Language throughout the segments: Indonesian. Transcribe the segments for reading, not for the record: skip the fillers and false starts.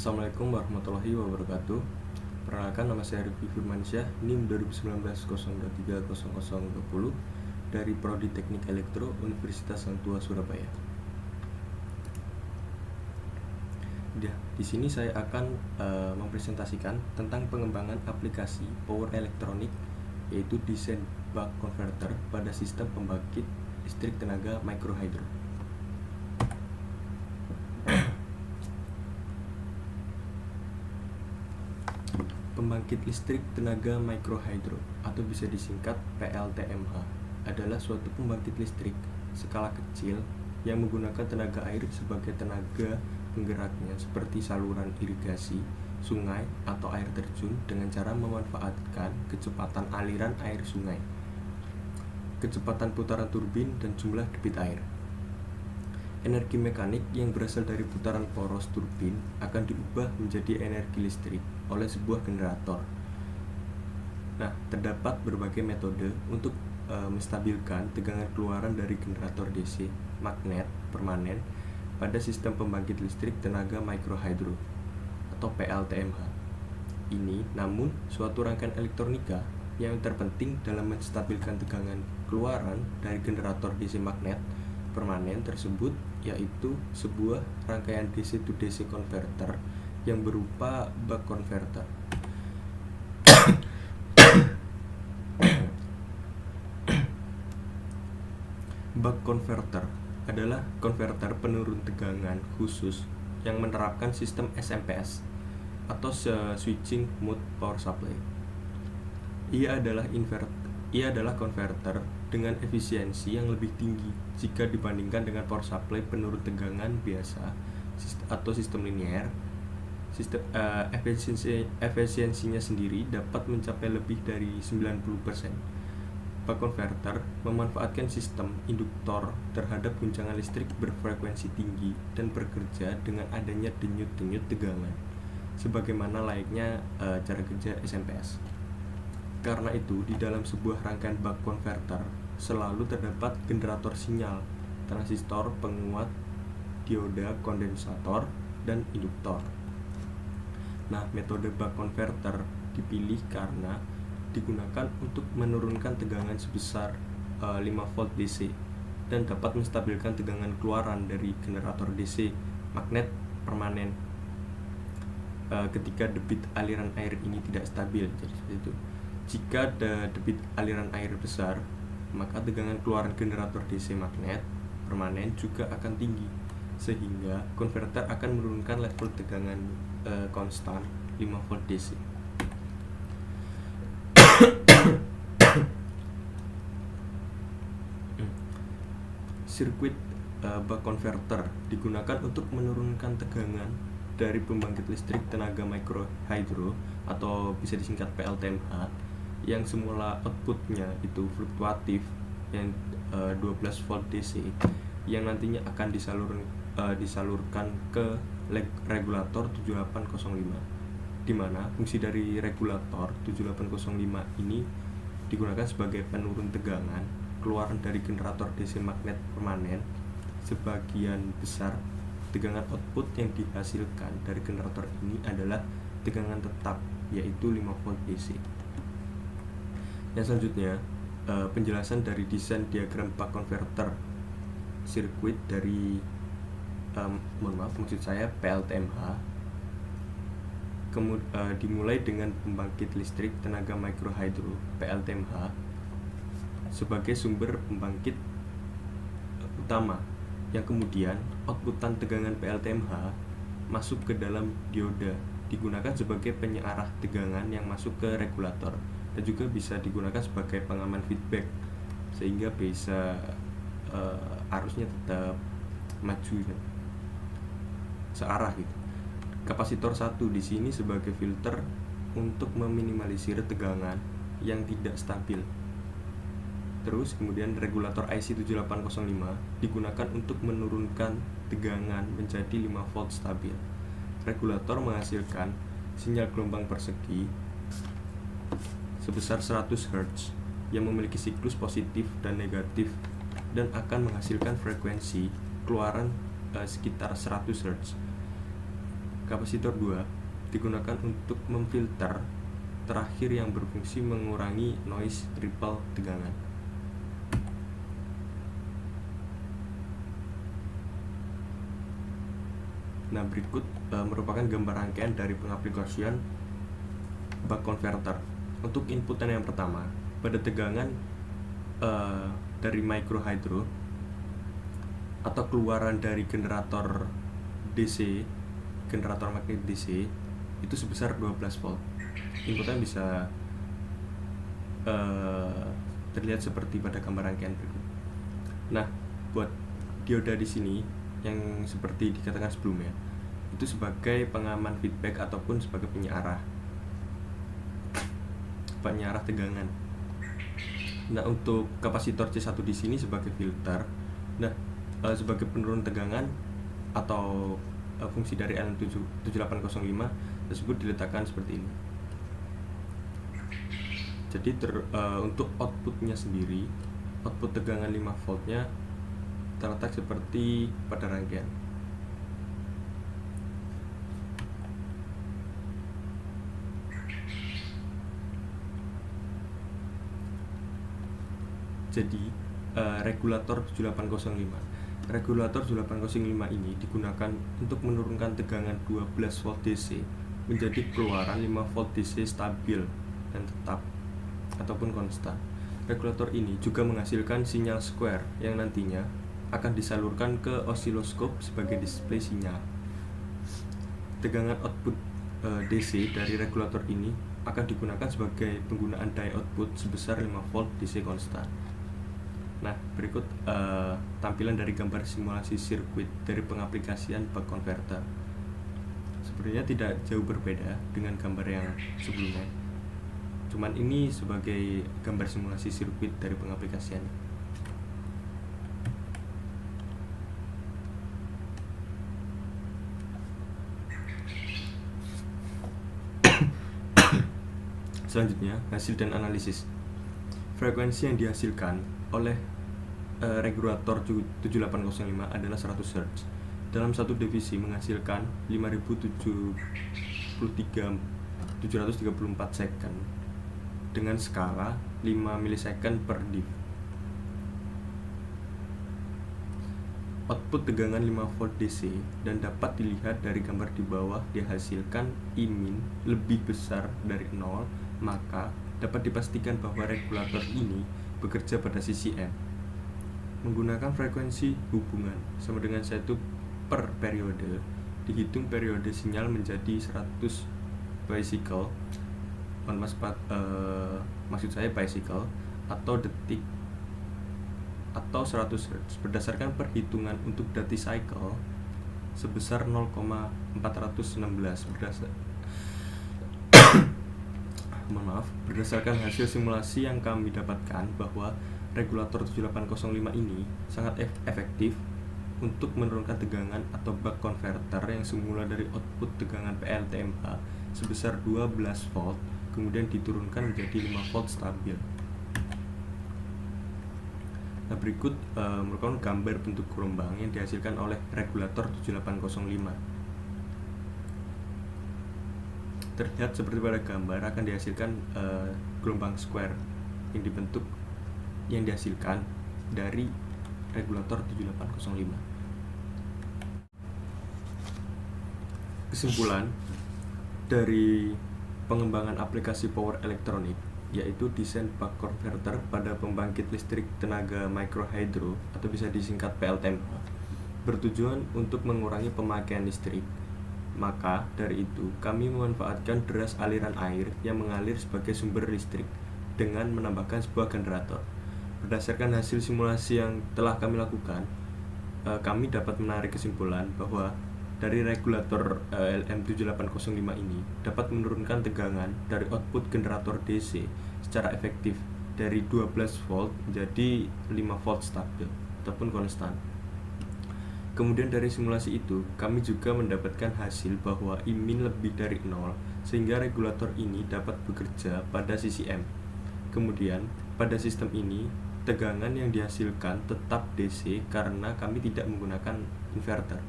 Assalamualaikum warahmatullahi wabarakatuh. Perkenalkan, nama saya Rifki Firmansyah, NIM 2019 dari Prodi Teknik Elektro Universitas Sang Tua Surabaya. Di sini saya akan mempresentasikan tentang pengembangan aplikasi power elektronik, yaitu desain buck converter pada sistem pembangkit listrik tenaga mikrohidro. Pembangkit listrik tenaga mikrohidro atau bisa disingkat PLTMH adalah suatu pembangkit listrik skala kecil yang menggunakan tenaga air sebagai tenaga penggeraknya, seperti saluran irigasi, sungai, atau air terjun, dengan cara memanfaatkan kecepatan aliran air sungai, kecepatan putaran turbin, dan jumlah debit air. Energi mekanik yang berasal dari putaran poros turbin akan diubah menjadi energi listrik oleh sebuah generator. Nah, terdapat berbagai metode untuk menstabilkan tegangan keluaran dari generator DC magnet permanen pada sistem pembangkit listrik tenaga mikrohidro atau PLTMH. Ini namun suatu rangkaian elektronika yang terpenting dalam menstabilkan tegangan keluaran dari generator DC magnet permanen tersebut, yaitu sebuah rangkaian DC to DC converter yang berupa buck converter. Buck converter adalah konverter penurun tegangan khusus yang menerapkan sistem SMPS atau switching mode power supply. Ia adalah konverter dengan efisiensi yang lebih tinggi jika dibandingkan dengan power supply penurun tegangan biasa atau sistem linear. Efisiensinya sendiri dapat mencapai lebih dari 90%. Buck converter memanfaatkan sistem induktor terhadap guncangan listrik berfrekuensi tinggi dan bekerja dengan adanya denyut-denyut tegangan, sebagaimana layaknya cara kerja SMPS. Karena itu, di dalam sebuah rangkaian buck converter selalu terdapat generator sinyal, transistor, penguat, dioda, kondensator, dan induktor. Nah, metode buck converter dipilih karena digunakan untuk menurunkan tegangan sebesar 5 volt DC dan dapat menstabilkan tegangan keluaran dari generator DC magnet permanen ketika debit aliran air ini tidak stabil. Jadi seperti itu. Jika ada debit aliran air besar, maka tegangan keluaran generator DC magnet permanen juga akan tinggi, sehingga konverter akan menurunkan level tegangan konstan 5 volt DC. Sirkuit buck converter digunakan untuk menurunkan tegangan dari pembangkit listrik tenaga mikrohidro atau bisa disingkat PLTMH yang semula outputnya itu fluktuatif yang 12 volt DC, yang nantinya akan disalurkan ke regulator 7805, di mana fungsi dari regulator 7805 ini digunakan sebagai penurun tegangan keluaran dari generator DC magnet permanen. Sebagian besar tegangan output yang dihasilkan dari generator ini adalah tegangan tetap, yaitu 5 volt DC. Yang selanjutnya, penjelasan dari desain diagram buck converter sirkuit dari PLTMH. Dimulai dengan pembangkit listrik tenaga mikrohidro PLTMH sebagai sumber pembangkit utama, yang kemudian outputan tegangan PLTMH masuk ke dalam dioda, digunakan sebagai penyearah tegangan yang masuk ke regulator, dan juga bisa digunakan sebagai pengaman feedback sehingga bisa arusnya tetap maju searah gitu. Kapasitor 1 di sini sebagai filter untuk meminimalisir tegangan yang tidak stabil. Terus kemudian regulator IC7805 digunakan untuk menurunkan tegangan menjadi 5 volt stabil. Regulator menghasilkan sinyal gelombang persegi sebesar 100 Hz yang memiliki siklus positif dan negatif dan akan menghasilkan frekuensi keluaran sekitar 100 Hz. Kapasitor 2 digunakan untuk memfilter terakhir yang berfungsi mengurangi noise ripple tegangan. Nah, berikut merupakan gambar rangkaian dari pengaplikasian buck converter. Untuk inputan yang pertama, pada tegangan dari microhydro atau keluaran dari generator DC, generator magnet DC itu sebesar 12 volt. Inputnya bisa terlihat seperti pada gambar rangkaian berikut. Nah, buat dioda di sini yang seperti dikatakan sebelumnya, itu sebagai pengaman feedback ataupun sebagai penyearah tegangan. Nah, untuk kapasitor C1 di sini sebagai filter. Nah, sebagai penurun tegangan atau fungsi dari LM7805 tersebut diletakkan seperti ini. Jadi untuk outputnya sendiri, output tegangan 5 voltnya terletak seperti pada rangkaian. Jadi regulator 7805 ini digunakan untuk menurunkan tegangan 12 volt DC menjadi keluaran 5 volt DC stabil dan tetap ataupun konstan. Regulator ini juga menghasilkan sinyal square yang nantinya akan disalurkan ke osiloskop sebagai display sinyal. Tegangan output DC dari regulator ini akan digunakan sebagai penggunaan daya output sebesar 5 volt DC konstan. Nah, berikut tampilan dari gambar simulasi sirkuit dari pengaplikasian buck converter. Sebenarnya tidak jauh berbeda dengan gambar yang sebelumnya. Cuman ini sebagai gambar simulasi sirkuit dari pengaplikasian. Selanjutnya, hasil dan analisis. Frekuensi yang dihasilkan oleh regulator 7805 adalah 100 Hz. Dalam satu divisi menghasilkan 5734 second dengan skala 5 milisecond per div. Output tegangan 5 volt DC dan dapat dilihat dari gambar di bawah dihasilkan Imin lebih besar dari 0, maka dapat dipastikan bahwa regulator ini bekerja pada sisi M. Menggunakan frekuensi hubungan sama dengan 1 per periode, dihitung periode sinyal menjadi 100 bicycle, maksud saya bicycle atau detik atau 100 Hz berdasarkan perhitungan untuk detik cycle sebesar 0,416 berdasarkan hasil simulasi yang kami dapatkan bahwa regulator 7805 ini sangat efektif untuk menurunkan tegangan atau buck converter yang semula dari output tegangan PLTMH sebesar 12 volt kemudian diturunkan menjadi 5 volt stabil. Nah, berikut merupakan gambar bentuk gelombang yang dihasilkan oleh regulator 7805. Terlihat seperti pada gambar akan dihasilkan gelombang square yang dihasilkan dari regulator 7805. Kesimpulan dari pengembangan aplikasi power elektronik yaitu desain buck converter pada pembangkit listrik tenaga microhydro atau bisa disingkat PLTMH bertujuan untuk mengurangi pemakaian listrik. Maka dari itu kami memanfaatkan deras aliran air yang mengalir sebagai sumber listrik dengan menambahkan sebuah generator. Berdasarkan hasil simulasi yang telah kami lakukan, kami dapat menarik kesimpulan bahwa dari regulator LM7805 ini dapat menurunkan tegangan dari output generator DC secara efektif dari 12 volt menjadi 5 volt stabil ataupun konstan. Kemudian dari simulasi itu, kami juga mendapatkan hasil bahwa Imin lebih dari 0 sehingga regulator ini dapat bekerja pada sisi M. Kemudian pada sistem ini, tegangan yang dihasilkan tetap DC karena kami tidak menggunakan inverter.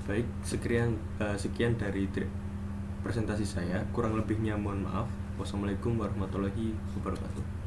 Baik, sekian dari presentasi saya. Kurang lebihnya mohon maaf. Wassalamualaikum warahmatullahi wabarakatuh.